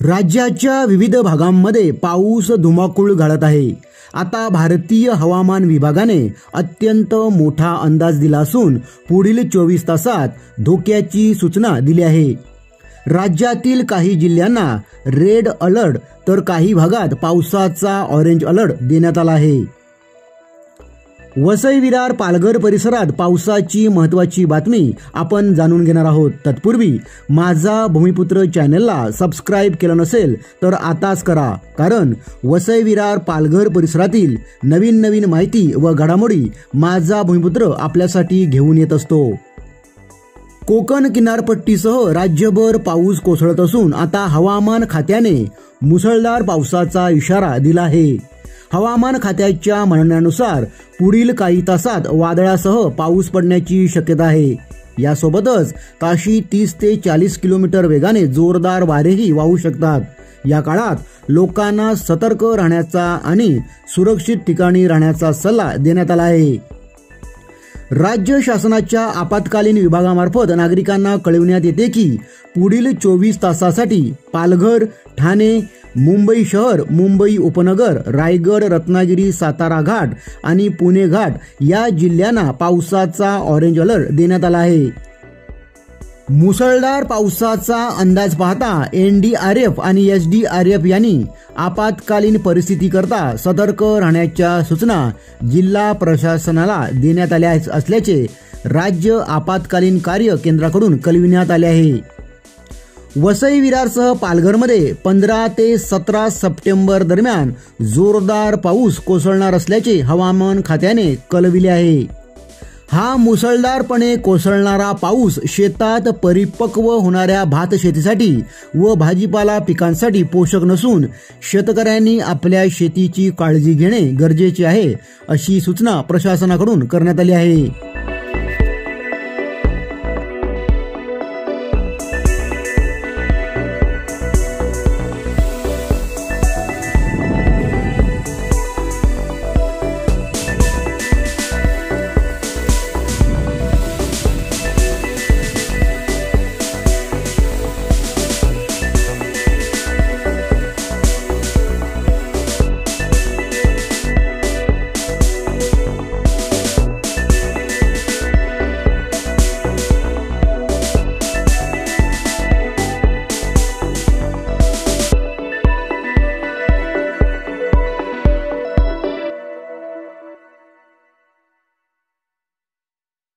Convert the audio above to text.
राज्याच्या विविध भागांमध्ये पाऊस धुमाकूळ घालत आहे। आता भारतीय हवामान विभागाने अत्यंत मोठा अंदाज दिला असून पुढील 24 तासात धोक्याची सूचना दिली आहे। राज्यातील काही जिल्ह्यांना रेड अलर्ट तर काही भागात पावसाचा ऑरेंज अलर्ट देण्यात आला आहे। वसई विरार पालघर परिसरात पावसाची महत्त्वाची बातमी आपण जाणून घेणार आहोत। तत्पूर्वी माझा भूमिपुत्र चॅनलला सबस्क्राइब केलं नसेल तर आताच करा, कारण वसई विरार पालघर परिसरातील नवीन माहिती व घडामोडी माझा भूमिपुत्र आपल्यासाठी घेऊन येत असतो। कोकण किनारपट्टीसह राज्यभर पाऊस कोसळत असून आता हवामान खात्याने मुसळधार पावसाचा इशारा दिला आहे। हवामान खात्याच्या म्हणण्यानुसार पुढील काही तासात वादळासह पाऊस पडण्याची शक्यता आहे। यासोबतच ताशी 30 ते 40 किलोमीटर वेगाने जोरदार वारेही वाहू शकतात। या काळात लोकांना सतर्क राहण्याचा आणि सुरक्षित ठिकाणी राहण्याचा सल्ला देण्यात आला आहे। राज्य शासनाच्या आपत्कालीन विभागामार्फत नागरिकांना कळविण्यात येते की पुढील 24 तासासाठी पालघर, ठाणे, मुंबई शहर, मुंबई उपनगर, रायगड, रत्नागिरी, सातारा घाट आणि पुणे घाट या जिल्ह्यांना पावसाचा ऑरेंज अलर्ट देण्यात आला आहे। मुसळधार पावसाचा अंदाज पाहता NDRF आणि SDRF यांनी आपत्कालीन परिस्थितीकरता सतर्क राहण्याच्या सूचना जिल्हा प्रशासनाला देण्यात आल्या असल्याचे राज्य आपत्कालीन कार्य केंद्राकडून कळविण्यात आले आहे। वसई विरारसह पालघरमध्ये 15 ते 17 सप्टेंबर दरम्यान जोरदार पाऊस कोसळणार असल्याचे हवामान खात्याने कळविले आहे। हा मुसळधारपणे कोसळणारा पाऊस शेतात परिपक्व होणाऱ्या भात शेतीसाठी व भाजीपाला पिकांसाठी पोषक नसून शेतकऱ्यांनी आपल्या शेतीची काळजी घेणे गरजेचे आहे, अशी सूचना प्रशासनाकडून करण्यात आली आहे।